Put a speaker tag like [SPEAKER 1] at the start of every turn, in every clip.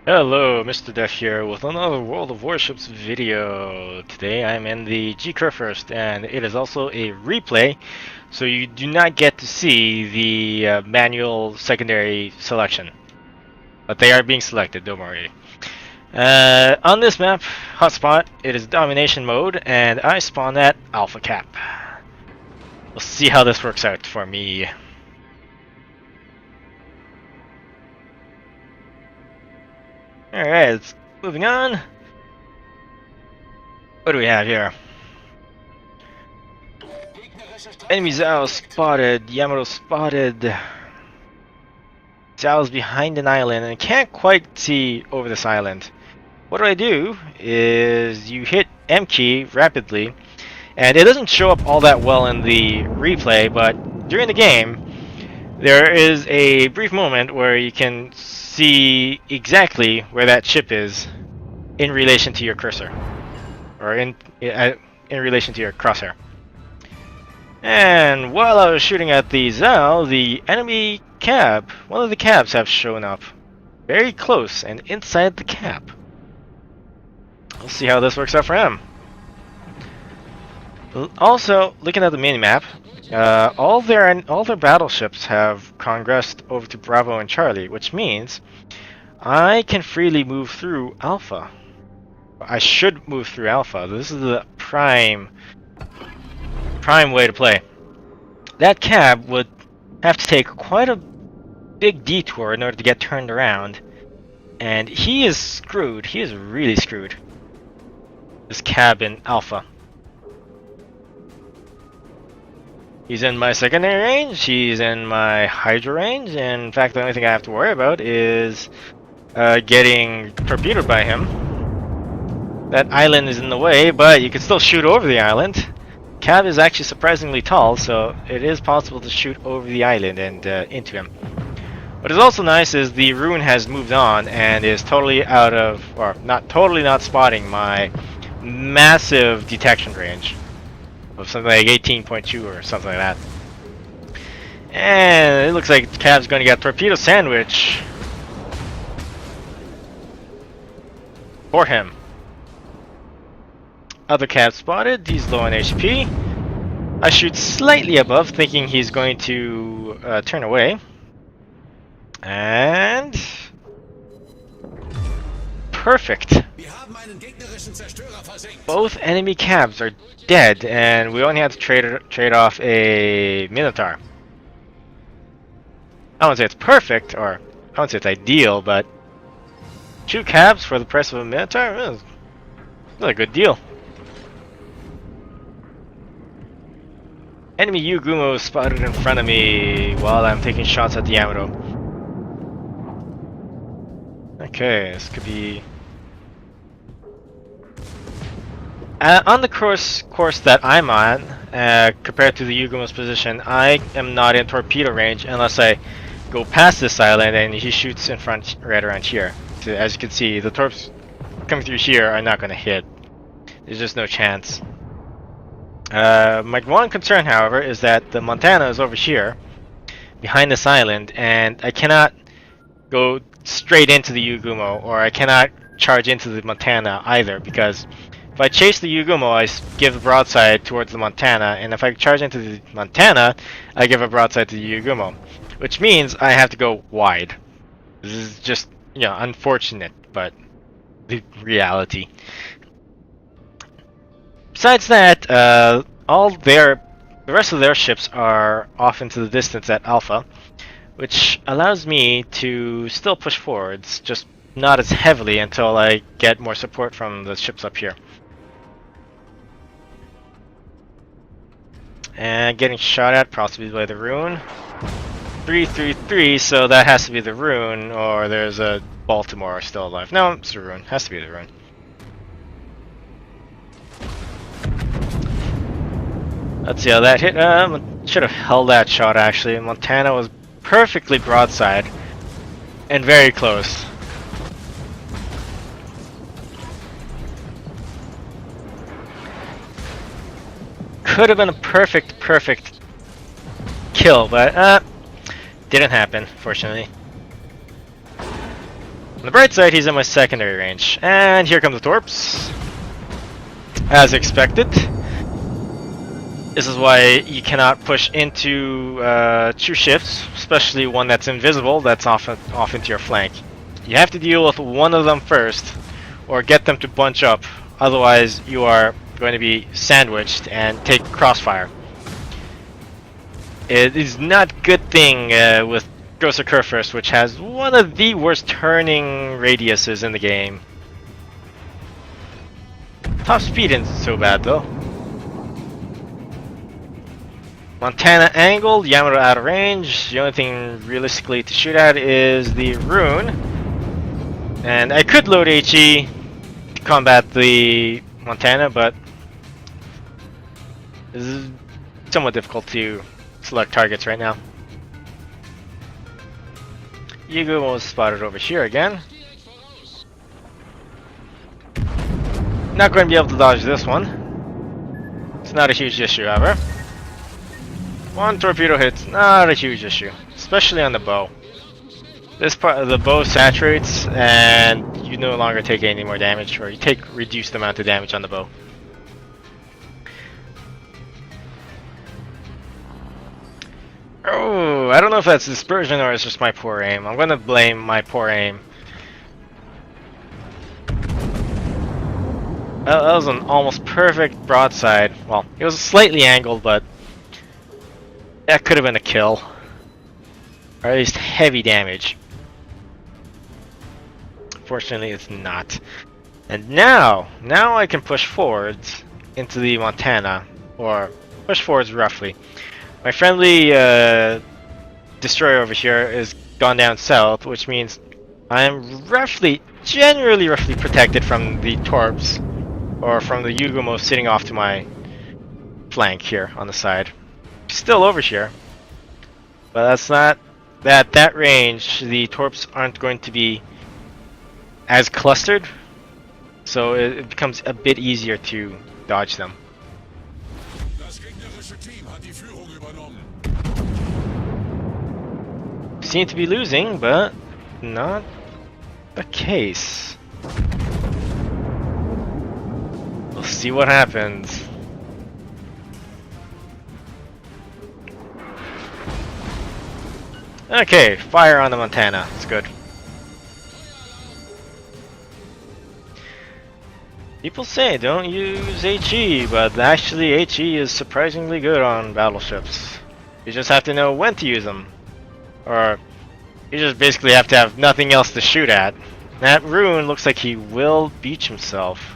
[SPEAKER 1] Hello, Mr. Def here with another World of Warships video. Today I'm in the Kurfürst, and it is also a replay, so you do not get to see the manual secondary selection. But they are being selected, don't worry. On this map, hotspot, it is domination mode, and I spawn at Alpha Cap. We'll see how this works out for me. Alright, moving on. What do we have here? Enemy Zao spotted, Yamato spotted. Zao's behind an island and can't quite see over this island. What do is you hit M key rapidly, and it doesn't show up all that well in the replay, but during the game there is a brief moment where you can see exactly where that ship is in relation to your cursor, or in relation to your crosshair. And while I was shooting at the Zao, the enemy cab, one of the cabs, have shown up very close and inside the cab. We'll see how this works out for him. Also, looking at the mini-map, all their battleships have congressed over to Bravo and Charlie, which means I can freely move through Alpha. I should move through Alpha. This is the prime way to play. That cab would have to take quite a big detour in order to get turned around, and he is screwed. He is really screwed. This cab in Alpha. He's in my secondary range, he's in my Hydra range, and in fact the only thing I have to worry about is getting torpedoed by him. That island is in the way, but you can still shoot over the island. Cab is actually surprisingly tall, so it is possible to shoot over the island and into him. What is also nice is the Rune has moved on and is totally out of, or not spotting my massive detection range of something like 18.2 or something like that. And it looks like Cab's going to get torpedo sandwich for him. Other Cab spotted, he's low on HP. I shoot slightly above, thinking he's going to turn away. And perfect. Both enemy cabs are dead, and we only have to trade off a Minotaur. I won't say it's perfect, or I won't say it's ideal, but 2 cabs for the price of a Minotaur is a good deal. Enemy Yugumo spotted in front of me while I'm taking shots at the Yamato. Okay, this could be... on the course that I'm on, compared to the Yugumo's position, I am not in torpedo range unless I go past this island and he shoots in front right around here. So as you can see, the torps coming through here are not going to hit. There's just no chance. My one concern, however, is that the Montana is over here, behind this island, and I cannot go straight into the Yugumo, or I cannot charge into the Montana either, because if I chase the Yugumo, I give a broadside towards the Montana, and if I charge into the Montana, I give a broadside to the Yugumo, which means I have to go wide. This is just, unfortunate, but the reality. Besides that, the rest of their ships are off into the distance at Alpha, which allows me to still push forwards, just not as heavily until I get more support from the ships up here. And getting shot at possibly by the Rune. 333, so that has to be the Rune, or there's a Baltimore still alive. No, it's the Rune. Has to be the Rune. Let's see how that hit. Should have held that shot actually. Montana was perfectly broadside and very close. Could have been a perfect kill, but didn't happen, fortunately. the bright side, he's in my secondary range. And here come the torps. As expected. This is why you cannot push into true shifts, especially one that's invisible, that's off into your flank. You have to deal with one of them first, or get them to bunch up. Otherwise, you are going to be sandwiched and take crossfire. It is not a good thing with Grocer Kurfürst, which has one of the worst turning radiuses in the game. Top speed isn't so bad though. Montana angled, Yamato out of range. The only thing realistically to shoot at is the rune. And I could load HE to combat the Montana, but this is somewhat difficult to select targets right now. Yugo was spotted over here again. Not going to be able to dodge this one. It's not a huge issue, however. One torpedo hit's not a huge issue, especially on the bow. This part of the bow saturates, and you no longer take any more damage, or you take reduced amount of damage on the bow. Oh, I don't know if that's dispersion or it's just my poor aim. I'm gonna blame my poor aim. Well, that was an almost perfect broadside. Well, it was slightly angled, but that could have been a kill. Or at least heavy damage. Fortunately, it's not. And now I can push forwards into the Montana, or push forwards roughly. My friendly destroyer over here is gone down south, which means I am generally roughly protected from the torps, or from the Yugumo sitting off to my flank here on the side. Still over here, but that's not at that range. The torps aren't going to be as clustered, so it becomes a bit easier to dodge them. Seem to be losing, but not the case. We'll see what happens. Okay, fire on the Montana. It's good. People say don't use HE, but actually HE is surprisingly good on battleships. You just have to know when to use them. Or you just basically have to have nothing else to shoot at. That rune looks like he will beach himself.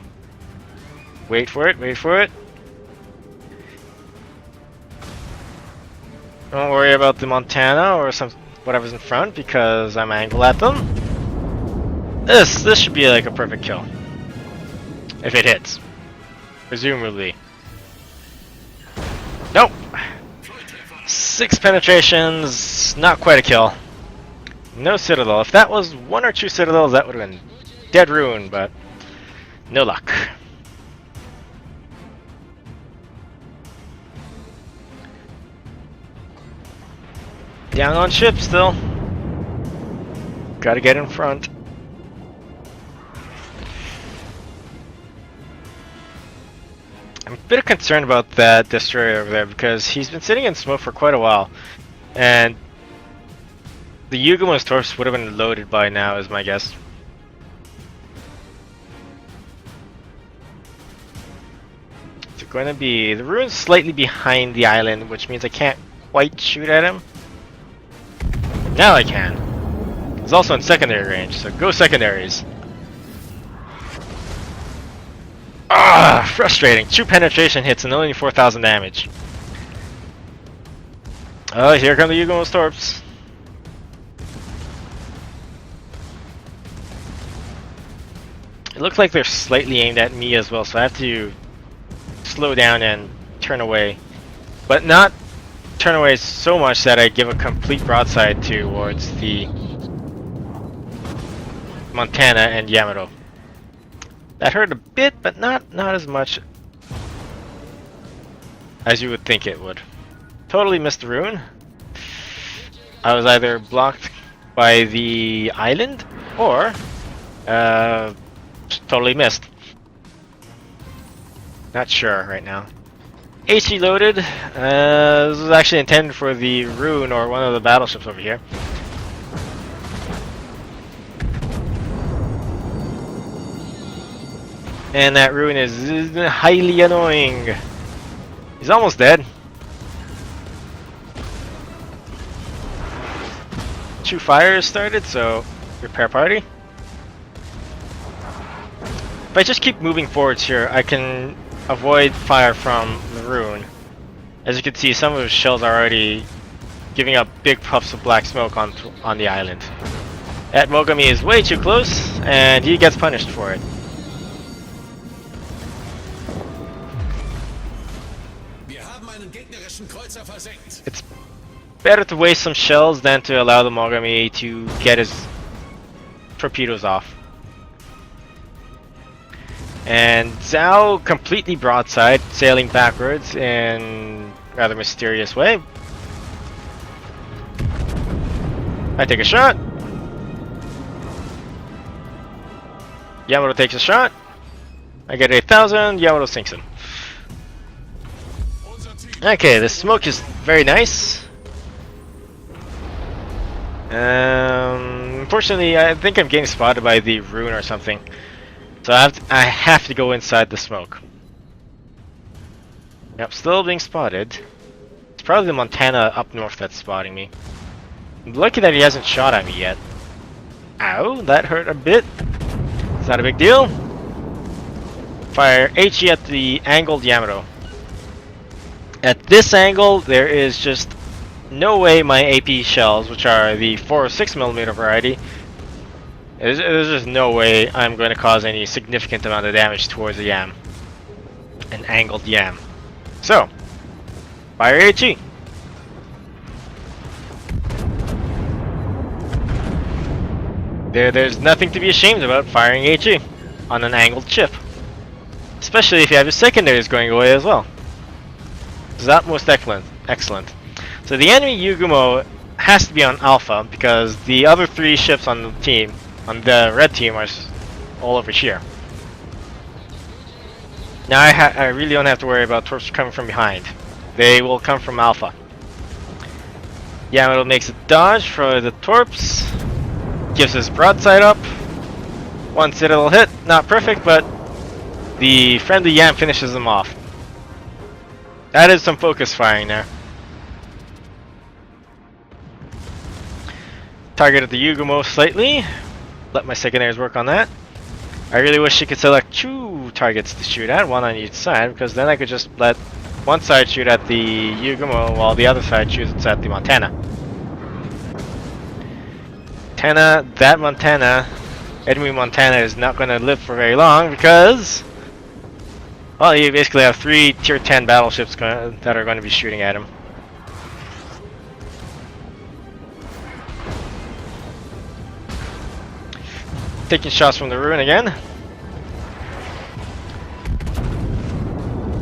[SPEAKER 1] Wait for it, wait for it. Don't worry about the Montana or whatever's in front because I'm angled at them. This should be like a perfect kill. If it hits. Presumably. Nope. 6 penetrations, not quite a kill. No Citadel. If that was 1 or 2 Citadels, that would have been dead ruin, but no luck. Down on ship still. Gotta get in front. I'm a bit concerned about that destroyer over there because he's been sitting in smoke for quite a while, and the Yugumo's torps would have been loaded by now, is my guess. It's going to be the rune's slightly behind the island, which means I can't quite shoot at him. Now I can. He's also in secondary range, so go secondaries. Ah, frustrating. 2 penetration hits and only 4,000 damage. Oh, here come the Yugumo's torps. It looks like they're slightly aimed at me as well, so I have to slow down and turn away. But not turn away so much that I give a complete broadside towards the Montana and Yamato. That hurt a bit, but not as much as you would think it would. Totally missed the rune. I was either blocked by the island, or Uh, totally missed. Not sure right now. AC loaded. This is actually intended for the Rune or one of the battleships over here. And that Rune is highly annoying. He's almost dead. 2 fires started, so repair party. If I just keep moving forwards here, I can avoid fire from the Rune. As you can see, some of his shells are already giving up big puffs of black smoke on the island. That Mogami is way too close, and he gets punished for it. It's better to waste some shells than to allow the Mogami to get his torpedoes off. And Zhao completely broadside, sailing backwards in a rather mysterious way. I take a shot. Yamato takes a shot. I get 8,000, Yamato sinks him. Okay, the smoke is very nice. Unfortunately, I think I'm getting spotted by the Rune or something. So I have to go inside the smoke. Yep, still being spotted. It's probably the Montana up north that's spotting me. I'm lucky that he hasn't shot at me yet. Ow, that hurt a bit. It's not a big deal. Fire HE at the angled Yamato. At this angle, there is just no way my AP shells, which are the 406mm variety, there's just no way I'm going to cause any significant amount of damage towards the Yam. An angled Yam. So, fire HE. There's nothing to be ashamed about firing HE on an angled ship. Especially if you have your secondaries going away as well. So that most excellent. So the enemy Yugumo has to be on Alpha because the other 3 ships on the team, on the red team, are all over here. Now I really don't have to worry about torps coming from behind. They will come from Alpha. Yamato makes a dodge for the torps. Gives his broadside up. One citadel hit, not perfect, but the friendly Yam finishes him off. That is some focus firing there. Targeted the Yugumo slightly. Let my secondaries work on that. I really wish she could select 2 targets to shoot at, one on each side, because then I could just let one side shoot at the Yugumo while the other side shoots at the Montana. That Montana, enemy Montana, is not going to live for very long because, well, you basically have 3 tier 10 battleships that are going to be shooting at him. Taking shots from the Rune again.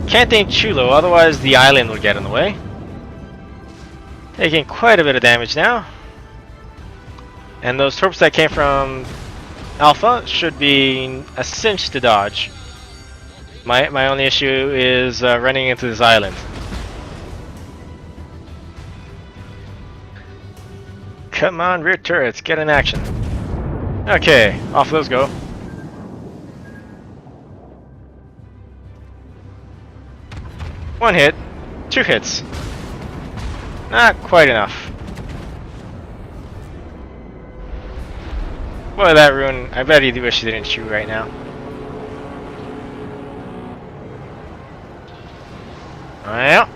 [SPEAKER 1] Can't aim Chulo, otherwise the island will get in the way. Taking quite a bit of damage now. And those torps that came from Alpha should be a cinch to dodge. My only issue is running into this island. Come on, rear turrets, get in action. Okay, off those go. One hit, 2 hits. Not quite enough. Boy, that Rune, I bet he wish he didn't shoot right now. Well.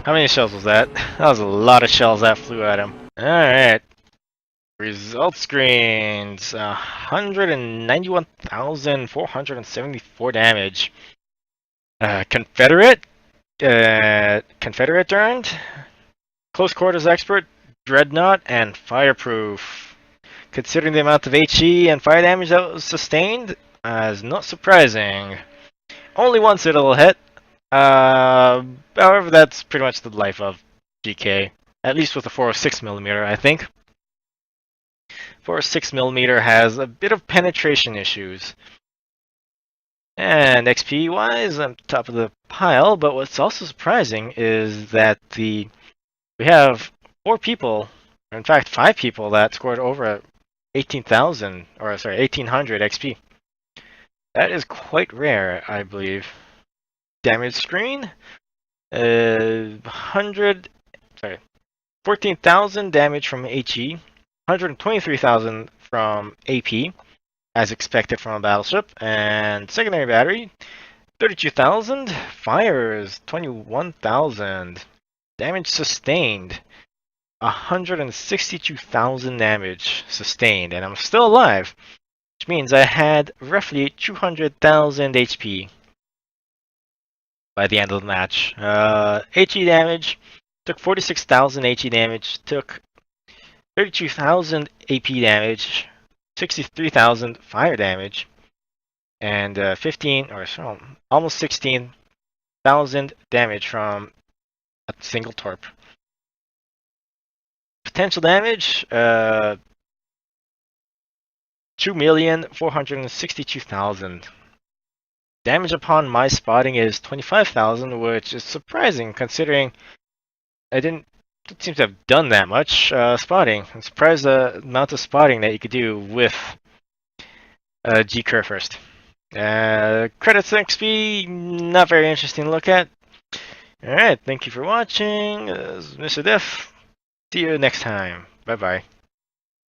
[SPEAKER 1] How many shells was that? That was a lot of shells that flew at him. Alright. Result screens. 191,474 damage. Confederate earned. Close quarters expert. Dreadnought and fireproof. Considering the amount of HE and fire damage that was sustained, is not surprising. Only 1 citadel hit. However, that's pretty much the life of GK. At least with the 406mm, I think. for 6mm has a bit of penetration issues. And XP wise, I'm top of the pile, but what's also surprising is that we have 4 people, or in fact 5 people that scored over 18,000, or sorry, 1800 XP. That is quite rare, I believe. Damage screen, 14,000 damage from HE, 123,000 from AP, as expected from a battleship, and secondary battery, 32,000, fires, 21,000, damage sustained, 162,000 damage sustained, and I'm still alive, which means I had roughly 200,000 HP by the end of the match. HE damage, took 46,000 HE damage, took 32,000 AP damage, 63,000 fire damage, and 15 or so, almost 16,000 damage from a single torp. Potential damage, 2,462,000. Damage upon my spotting is 25,000, which is surprising considering I didn't seem to have done that much spotting. I'm surprised the amount of spotting that you could do with G Kurfürst. Credits and XP, not very interesting to look at. Alright, thank you for watching. This is Mr. Def. See you next time. Bye bye.